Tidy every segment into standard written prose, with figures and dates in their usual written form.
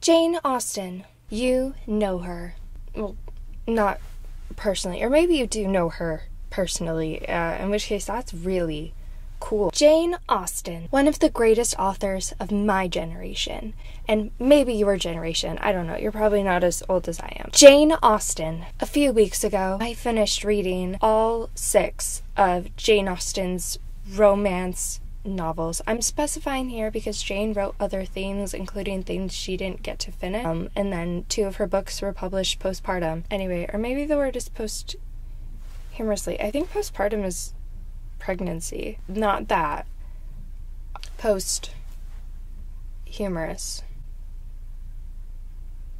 Jane Austen. You know her. Well, not personally, or maybe you do know her personally, in which case that's really cool. Jane Austen, one of the greatest authors of my generation, and maybe your generation, I don't know, you're probably not as old as I am. Jane Austen. A few weeks ago, I finished reading all 6 of Jane Austen's romance novels. I'm specifying here because Jane wrote other things, including things she didn't get to finish, and then 2 of her books were published postpartum. Anyway, or maybe the word is posthumously. I think postpartum is pregnancy, not that. Post-humorous.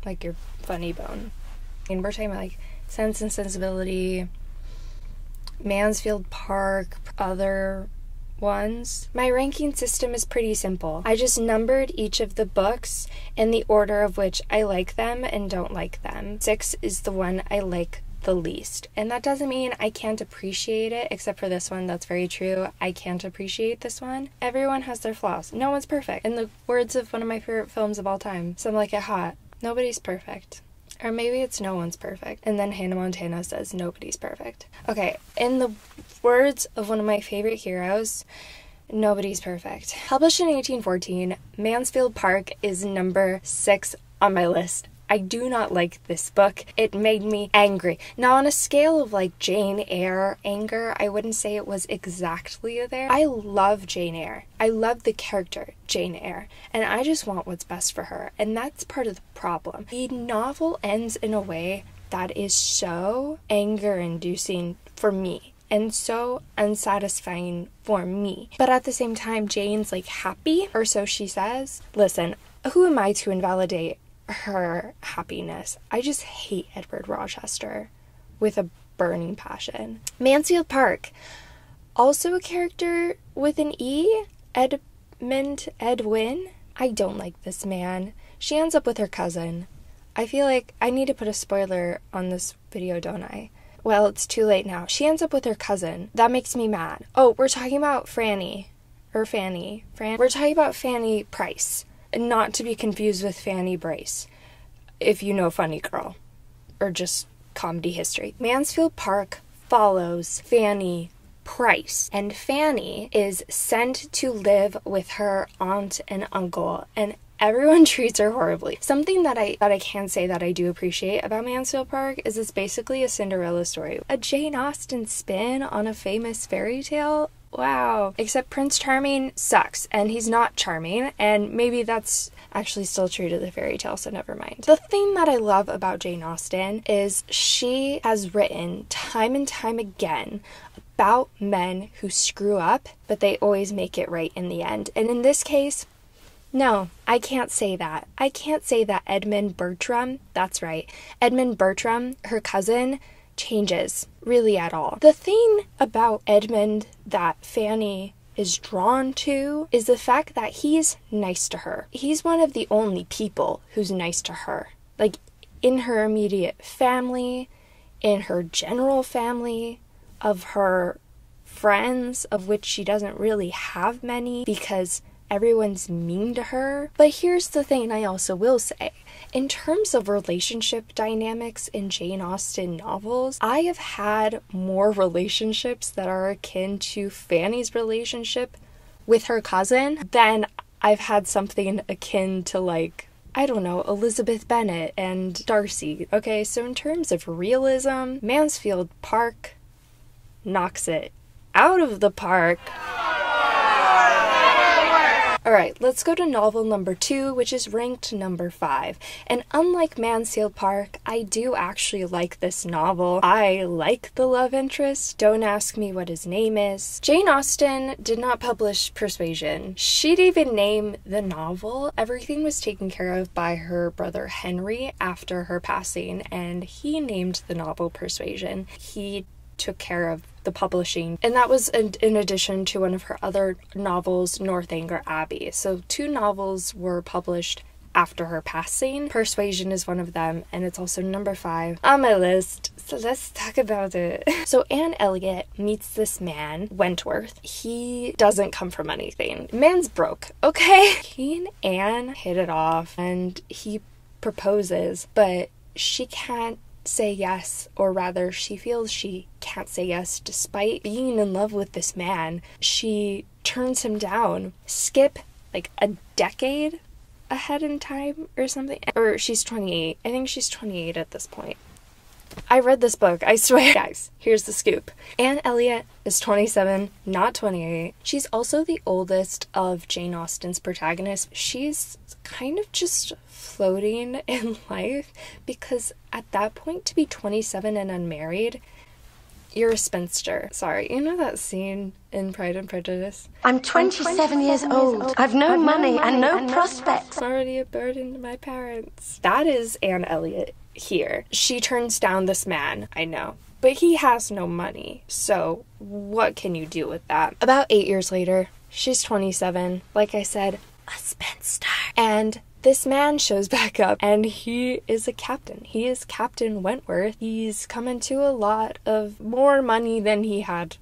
Like your funny bone. And we're talking about like Sense and Sensibility, Mansfield Park, other ones. My ranking system is pretty simple. I just numbered each of the books in the order of which I like them and don't like them. 6 is the one I like the least. And that doesn't mean I can't appreciate it, except for this one. That's very true. I can't appreciate this one. Everyone has their flaws. No one's perfect. In the words of one of my favorite films of all time, Some Like It Hot, nobody's perfect. Or maybe it's no one's perfect. And then Hannah Montana says nobody's perfect. Okay, in the words of one of my favorite heroes, nobody's perfect. Published in 1814, Mansfield Park is number 6 on my list. I do not like this book. It made me angry. Now, on a scale of like Jane Eyre anger, I wouldn't say it was exactly there. I love Jane Eyre. I love the character Jane Eyre, and I just want what's best for her, and that's part of the problem. The novel ends in a way that is so anger-inducing for me, and so unsatisfying for me. But at the same time, Jane's like happy, or so she says. Listen, who am I to invalidate her happiness? I just hate Edward Rochester with a burning passion. Mansfield Park, also a character with an E, Edwin. I don't like this man. She ends up with her cousin. I feel like I need to put a spoiler on this video, don't I? Well, it's too late now. She ends up with her cousin. That makes me mad. Oh, we're talking about Fanny. We're talking about Fanny Price. Not to be confused with Fanny Brace, if you know Funny Girl, or just comedy history. Mansfield Park follows Fanny Price, and Fanny is sent to live with her aunt and uncle, and everyone treats her horribly. Something that I can say that I do appreciate about Mansfield Park is it's basically a Cinderella story. A Jane Austen spin on a famous fairy tale? Wow. Except Prince Charming sucks, and he's not charming, and maybe that's actually still true to the fairy tale, so never mind. The thing that I love about Jane Austen is she has written time and time again about men who screw up, but they always make it right in the end. And in this case, no, I can't say that. I can't say that Edmund Bertram, that's right, Edmund Bertram, her cousin, changes really at all. The thing about Edmund that Fanny is drawn to is the fact that he's nice to her. He's one of the only people who's nice to her. Like, in her immediate family, in her general family, of her friends, of which she doesn't really have many because everyone's mean to her. But here's the thing I also will say. In terms of relationship dynamics in Jane Austen novels, I have had more relationships that are akin to Fanny's relationship with her cousin than I've had something akin to, like, I don't know, Elizabeth Bennet and Darcy. Okay, so in terms of realism, Mansfield Park knocks it out of the park. Alright, let's go to novel number 2, which is ranked number 5. And unlike Mansfield Park, I do actually like this novel. I like the love interest. Don't ask me what his name is. Jane Austen did not publish Persuasion. She didn't even name the novel. Everything was taken care of by her brother Henry after her passing, and he named the novel Persuasion. He took care of the publishing, and that was in addition to one of her other novels, Northanger Abbey. So 2 novels were published after her passing. Persuasion is one of them, and it's also number 5 on my list, so let's talk about it. So Anne Elliot meets this man, Wentworth. He doesn't come from anything. Man's broke, okay? He and Anne hit it off, and he proposes, but she can't say yes, or rather she feels she can't say yes despite being in love with this man. She turns him down. Skip like a decade ahead in time or something, or she's 28. I think she's 28 at this point. I read this book, I swear. Guys, here's the scoop. Anne Elliot is 27, not 28. She's also the oldest of Jane Austen's protagonists. She's kind of just floating in life, because at that point, to be 27 and unmarried, you're a spinster. Sorry, you know that scene in Pride and Prejudice? I'm 27 years old. I've no money and no prospects. I'm already a burden to my parents. That is Anne Elliot here. She turns down this man, I know, but he has no money, so what can you do with that? About 8 years later, she's 27, like I said, a spinster, and this man shows back up, and he is a captain. He is Captain Wentworth. He's come into a lot of more money than he had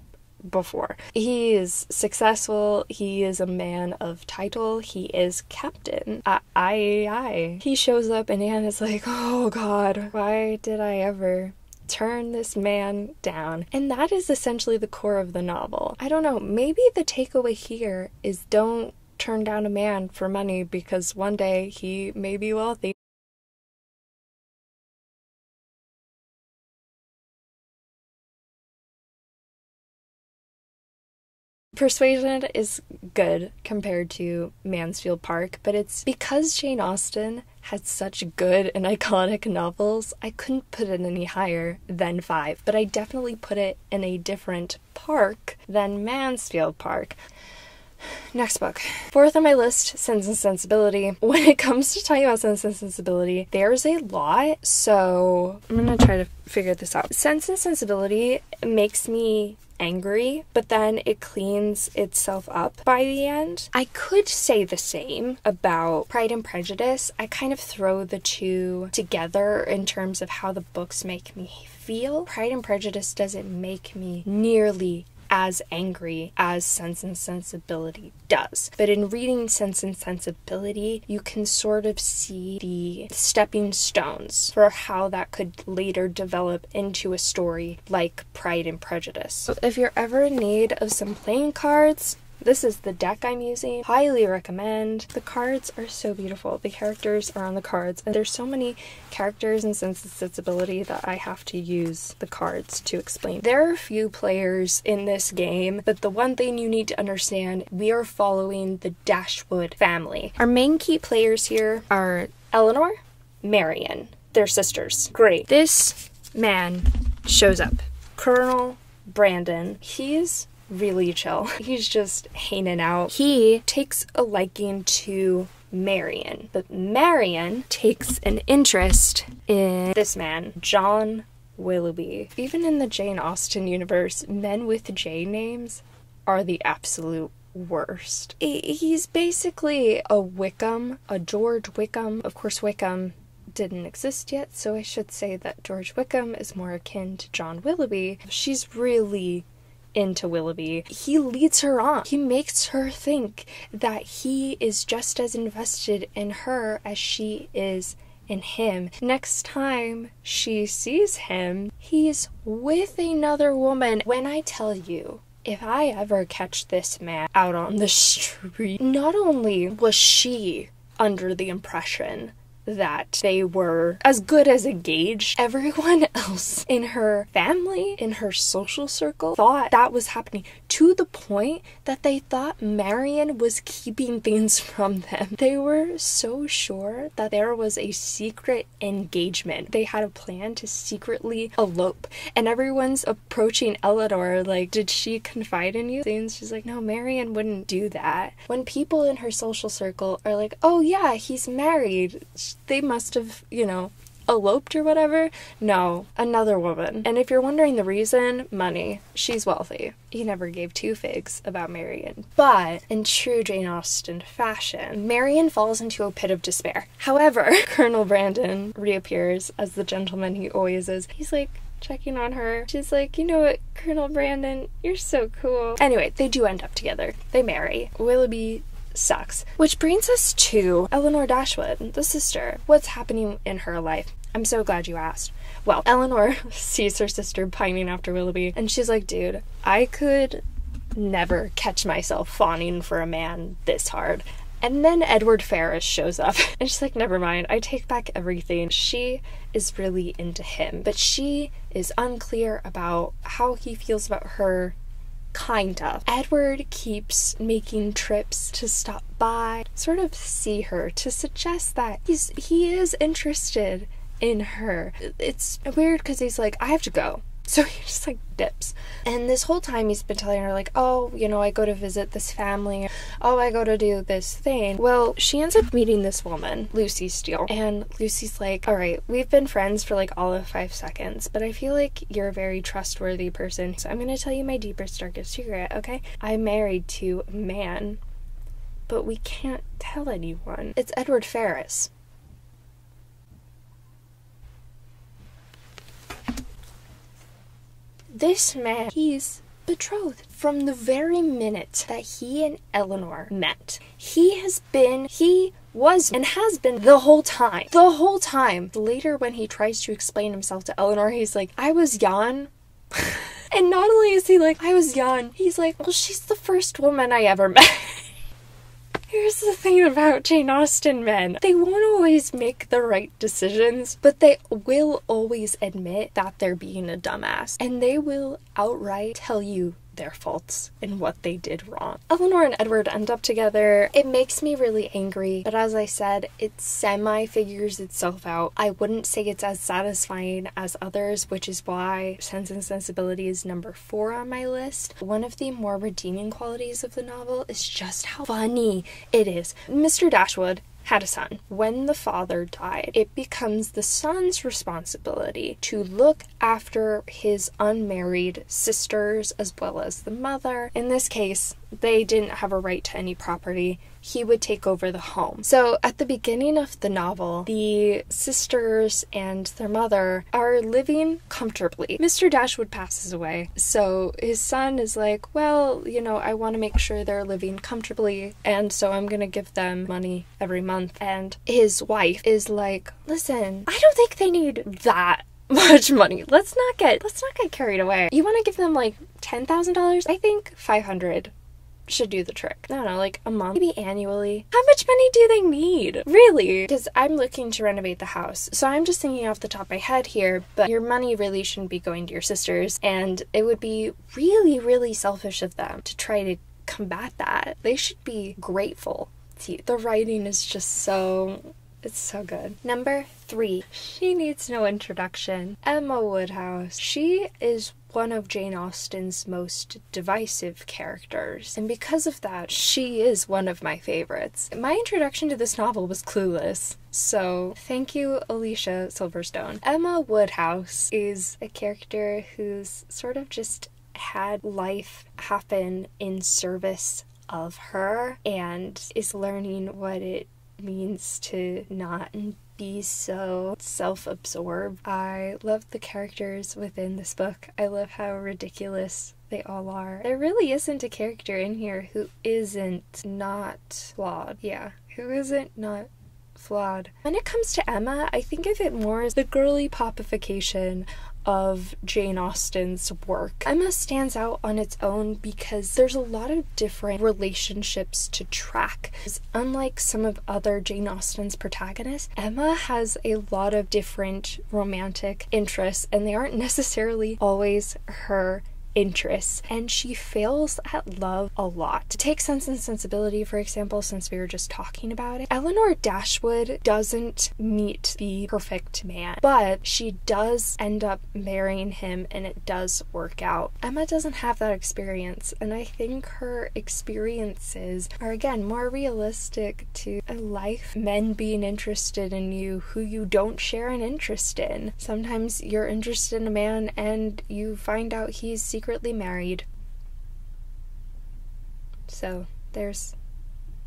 before. He is successful. He is a man of title. He is captain. He shows up, and Anne is like, oh God, why did I ever turn this man down? And that is essentially the core of the novel. I don't know, maybe the takeaway here is don't turn down a man for money, because one day he may be wealthy. Persuasion is good compared to Mansfield Park, but it's because Jane Austen had such good and iconic novels, I couldn't put it any higher than 5, but I definitely put it in a different park than Mansfield Park. Next book. 4th on my list, Sense and Sensibility. When it comes to talking about Sense and Sensibility, there's a lot, so I'm gonna try to figure this out. Sense and Sensibility makes me angry, but then it cleans itself up by the end. I could say the same about Pride and Prejudice. I kind of throw the two together in terms of how the books make me feel. Pride and Prejudice doesn't make me nearly as angry as Sense and Sensibility does. But in reading Sense and Sensibility, you can sort of see the stepping stones for how that could later develop into a story like Pride and Prejudice. So if you're ever in need of some playing cards, this is the deck I'm using. Highly recommend. The cards are so beautiful. The characters are on the cards, and there's so many characters in Sense and Sensibility that I have to use the cards to explain. There are a few players in this game, but the one thing you need to understand, we are following the Dashwood family. Our main key players here are Eleanor, Marian. They're sisters. Great. This man shows up. Colonel Brandon. He's really chill. He's just hanging out. He takes a liking to Marian, but Marian takes an interest in this man, John Willoughby. Even in the Jane Austen universe, men with J names are the absolute worst. He's basically a Wickham, a George Wickham. Of course, Wickham didn't exist yet, so I should say that George Wickham is more akin to John Willoughby. She's really into Willoughby. He leads her on. He makes her think that he is just as invested in her as she is in him. Next time she sees him, he's with another woman. When I tell you, if I ever catch this man out on the street, not only was she under the impression that they were as good as engaged, everyone else in her family, in her social circle, thought that was happening, to the point that they thought Marian was keeping things from them. They were so sure that there was a secret engagement. They had a plan to secretly elope, and everyone's approaching Eleanor like, did she confide in you? And she's like, no, Marian wouldn't do that. When people in her social circle are like, oh yeah, he's married, they must have, eloped or whatever. No, another woman. And if you're wondering the reason, money. She's wealthy. He never gave two figs about Marian. But in true Jane Austen fashion, Marian falls into a pit of despair. However, Colonel Brandon reappears as the gentleman he always is. He's like checking on her. She's like, you know what, Colonel Brandon, you're so cool. Anyway, they do end up together. They marry. Willoughby sucks. Which brings us to Eleanor Dashwood, the sister. What's happening in her life? I'm so glad you asked. Well, Eleanor sees her sister pining after Willoughby, and she's like, dude, I could never catch myself fawning for a man this hard. And then Edward Ferrars shows up, and she's like, never mind, I take back everything. She is really into him, but she is unclear about how he feels about her, kind of. Edward keeps making trips to stop by, sort of see her, to suggest that he is interested in her. It's weird because he's like, I have to go. So he just like dips. And this whole time he's been telling her like, oh, you know, I go to visit this family. Oh, I go to do this thing. Well, she ends up meeting this woman, Lucy Steele. And Lucy's like, all right, we've been friends for like all of 5 seconds, but I feel like you're a very trustworthy person. So I'm going to tell you my deepest, darkest secret, okay? I'm married to a man, but we can't tell anyone. It's Edward Ferrars. This man, he's betrothed. From the very minute that he and Eleanor met, he was and has been the whole time. The whole time. Later, when he tries to explain himself to Eleanor, he's like, I was young. And not only is he like, I was young, he's like, well, she's the first woman I ever met. Here's the thing about Jane Austen men. They won't always make the right decisions, but they will always admit that they're being a dumbass. And they will outright tell you their faults and what they did wrong. Eleanor and Edward end up together. It makes me really angry, but as I said, it semi-figures itself out. I wouldn't say it's as satisfying as others, which is why Sense and Sensibility is number 4 on my list. One of the more redeeming qualities of the novel is just how funny it is. Mr. Dashwood had a son. When the father died, it becomes the son's responsibility to look after his unmarried sisters as well as the mother. In this case, they didn't have a right to any property. He would take over the home. So at the beginning of the novel, the sisters and their mother are living comfortably. Mr. Dashwood passes away, so his son is like, well, you know, I want to make sure they're living comfortably, and so I'm gonna give them money every month. And his wife is like, listen, I don't think they need that much money. Let's not get carried away. You want to give them like $10,000? I think $500 should do the trick. I don't know, like a month, maybe annually. How much money do they need? Really? Because I'm looking to renovate the house, so I'm just thinking off the top of my head here, but your money really shouldn't be going to your sisters, and it would be really, really selfish of them to try to combat that. They should be grateful to you. The writing is just it's so good. Number 3. She needs no introduction. Emma Woodhouse. She is one of Jane Austen's most divisive characters, and because of that, she is one of my favorites. My introduction to this novel was Clueless, so thank you, Alicia Silverstone. Emma Woodhouse is a character who's sort of just had life happen in service of her and is learning what it means to not be so self-absorbed. I love the characters within this book. I love how ridiculous they all are. There really isn't a character in here who isn't not flawed. Yeah, who isn't not flawed. When it comes to Emma, I think of it more as the girly popification of Jane Austen's work. Emma stands out on its own because there's a lot of different relationships to track. Unlike some of other Jane Austen's protagonists, Emma has a lot of different romantic interests, and they aren't necessarily always her interests, and she fails at love a lot. To take Sense and Sensibility, for example, since we were just talking about it, Eleanor Dashwood doesn't meet the perfect man, but she does end up marrying him, and it does work out. Emma doesn't have that experience, and I think her experiences are, again, more realistic to a life. Men being interested in you who you don't share an interest in. Sometimes you're interested in a man and you find out he's secretly married. So there's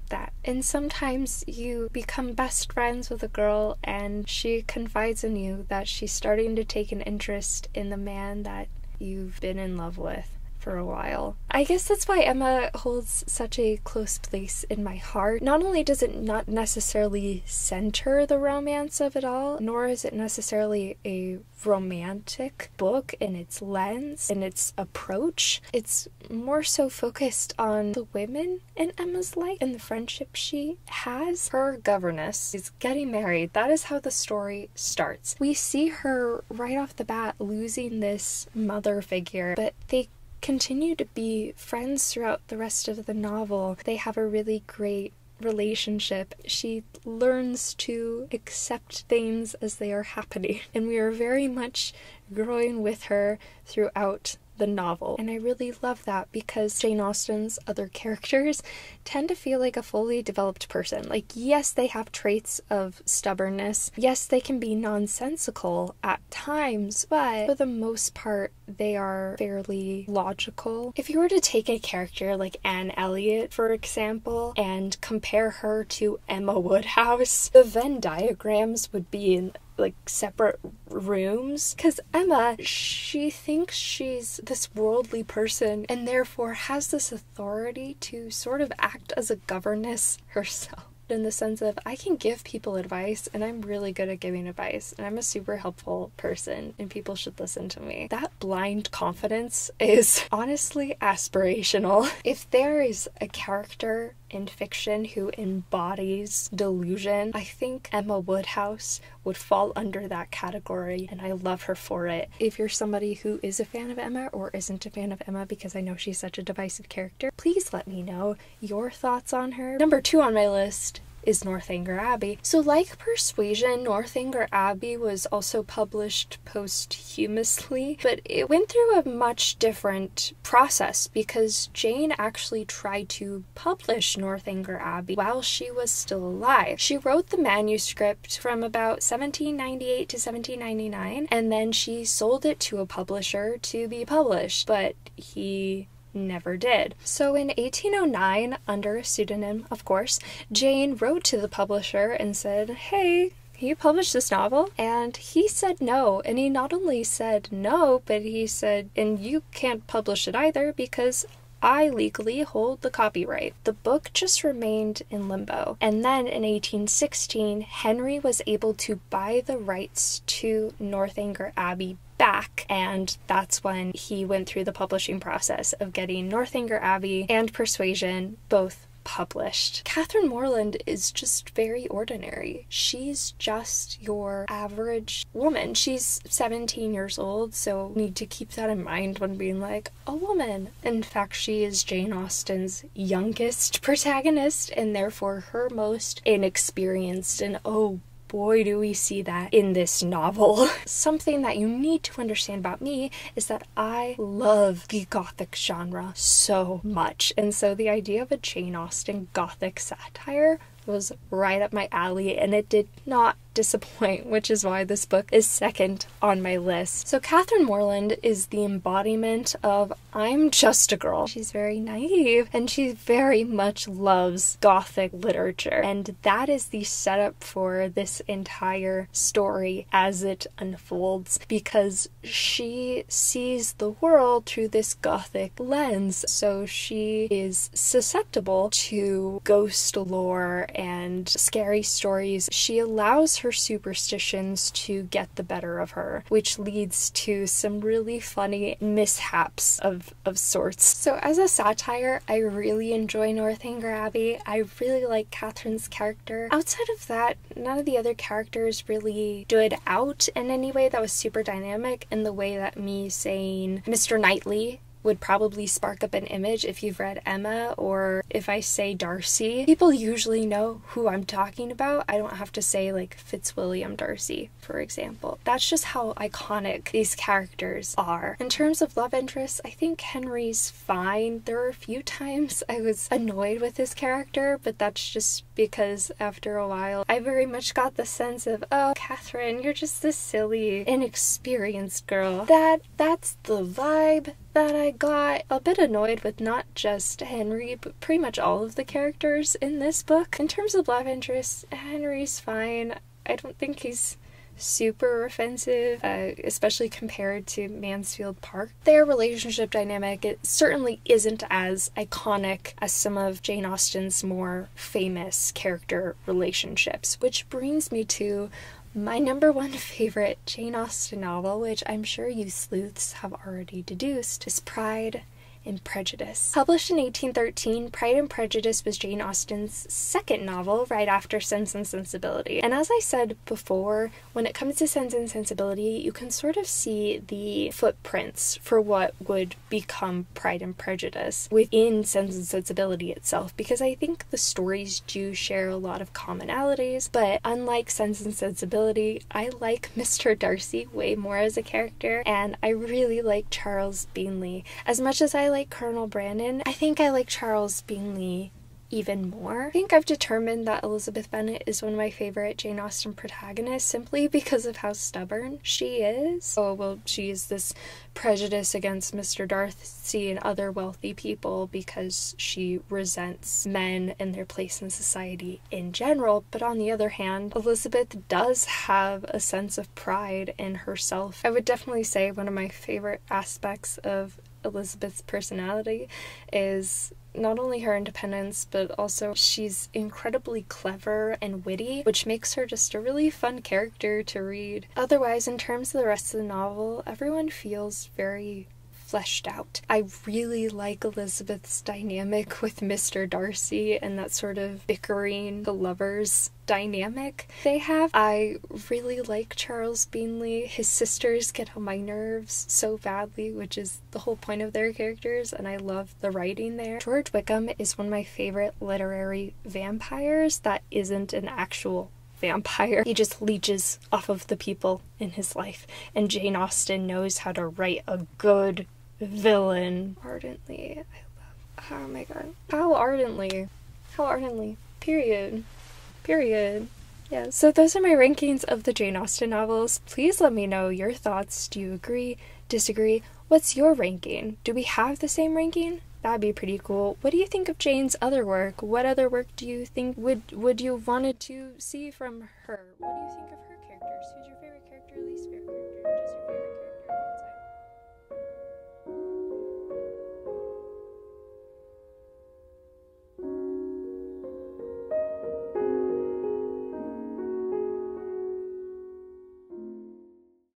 that. And sometimes you become best friends with a girl and she confides in you that she's starting to take an interest in the man that you've been in love with for a while. I guess that's why Emma holds such a close place in my heart. Not only does it not necessarily center the romance of it all, nor is it necessarily a romantic book in its lens and its approach. It's more so focused on the women in Emma's life and the friendship she has. Her governess is getting married. That is how the story starts. We see her right off the bat losing this mother figure, but they continue to be friends throughout the rest of the novel. They have a really great relationship. She learns to accept things as they are happening, and we are very much growing with her throughout the novel. And I really love that because Jane Austen's other characters tend to feel like a fully developed person. Like, yes, they have traits of stubbornness. Yes, they can be nonsensical at times, but for the most part, they are fairly logical. If you were to take a character like Anne Elliot, for example, and compare her to Emma Woodhouse, the Venn diagrams would be in like separate rooms, because Emma, she thinks she's this worldly person and therefore has this authority to sort of act as a governess herself, in the sense of, I can give people advice and I'm really good at giving advice and I'm a super helpful person and people should listen to me. That blind confidence is honestly aspirational. If there is a character in fiction who embodies delusion, I think Emma Woodhouse would fall under that category, and I love her for it. If you're somebody who is a fan of Emma or isn't a fan of Emma, because I know she's such a divisive character, please let me know your thoughts on her. Number 2 on my list is Northanger Abbey. So like Persuasion, Northanger Abbey was also published posthumously, but it went through a much different process because Jane actually tried to publish Northanger Abbey while she was still alive. She wrote the manuscript from about 1798 to 1799, and then she sold it to a publisher to be published, but he never did. So in 1809, under a pseudonym, of course, Jane wrote to the publisher and said, hey, can you publish this novel? And he said no. And he not only said no, but he said, and you can't publish it either because I legally hold the copyright. The book just remained in limbo. And then in 1816, Henry was able to buy the rights to Northanger Abbey back, and that's when he went through the publishing process of getting Northanger Abbey and Persuasion both published. Catherine Morland is just very ordinary. She's just your average woman. She's 17 years old, so need to keep that in mind when being like, a woman. In fact, she is Jane Austen's youngest protagonist, and therefore her most inexperienced, and oh boy, do we see that in this novel. Something that you need to understand about me is that I love the Gothic genre so much. And so the idea of a Jane Austen Gothic satire was right up my alley, and it did not disappoint, which is why this book is second on my list. So Catherine Morland is the embodiment of I'm just a girl. She's very naive and she very much loves Gothic literature, and that is the setup for this entire story as it unfolds, because she sees the world through this Gothic lens, so she is susceptible to ghost lore and scary stories. She allows her superstitions to get the better of her, which leads to some really funny mishaps of sorts. So as a satire, I really enjoy Northanger Abbey. I really like Catherine's character. Outside of that, none of the other characters really stood out in any way that was super dynamic in the way that me saying Mr. Knightley would probably spark up an image if you've read Emma, or if I say Darcy, people usually know who I'm talking about. I don't have to say like Fitzwilliam Darcy, for example. That's just how iconic these characters are. In terms of love interests, I think Henry's fine. There are a few times I was annoyed with his character, but that's just because after a while I very much got the sense of, oh, Catherine, you're just this silly, inexperienced girl. That's the vibe that I got. A bit annoyed with not just Henry, but pretty much all of the characters in this book. In terms of love interest, Henry's fine. I don't think he's super offensive, especially compared to Mansfield Park. Their relationship dynamic, it certainly isn't as iconic as some of Jane Austen's more famous character relationships, which brings me to my number one favorite Jane Austen novel, which I'm sure you sleuths have already deduced, is Pride and Prejudice. Published in 1813, Pride and Prejudice was Jane Austen's second novel right after Sense and Sensibility. And as I said before, when it comes to Sense and Sensibility, you can sort of see the footprints for what would become Pride and Prejudice within Sense and Sensibility itself, because I think the stories do share a lot of commonalities, but unlike Sense and Sensibility, I like Mr. Darcy way more as a character, and I really like Charles Bingley. As much as I like Colonel Brandon, I think I like Charles Bingley even more. I think I've determined that Elizabeth Bennet is one of my favorite Jane Austen protagonists simply because of how stubborn she is. Oh, well, she is this prejudice against Mr. Darcy and other wealthy people because she resents men and their place in society in general. But on the other hand, Elizabeth does have a sense of pride in herself. I would definitely say one of my favorite aspects of Elizabeth's personality is not only her independence, but also she's incredibly clever and witty, which makes her just a really fun character to read. Otherwise, in terms of the rest of the novel, everyone feels very fleshed out. I really like Elizabeth's dynamic with Mr. Darcy and that sort of bickering the lovers dynamic they have. I really like Charles Bingley. His sisters get on my nerves so badly, which is the whole point of their characters, and I love the writing there. George Wickham is one of my favorite literary vampires that isn't an actual vampire. He just leeches off of the people in his life, and Jane Austen knows how to write a good villain. Ardently. I love, oh my god. How ardently. Period. Yeah, so those are my rankings of the Jane Austen novels. Please let me know your thoughts. Do you agree? Disagree? What's your ranking? Do we have the same ranking? That'd be pretty cool. What do you think of Jane's other work? What other work do you think would you wanted to see from her? What do you think of her characters? Who's your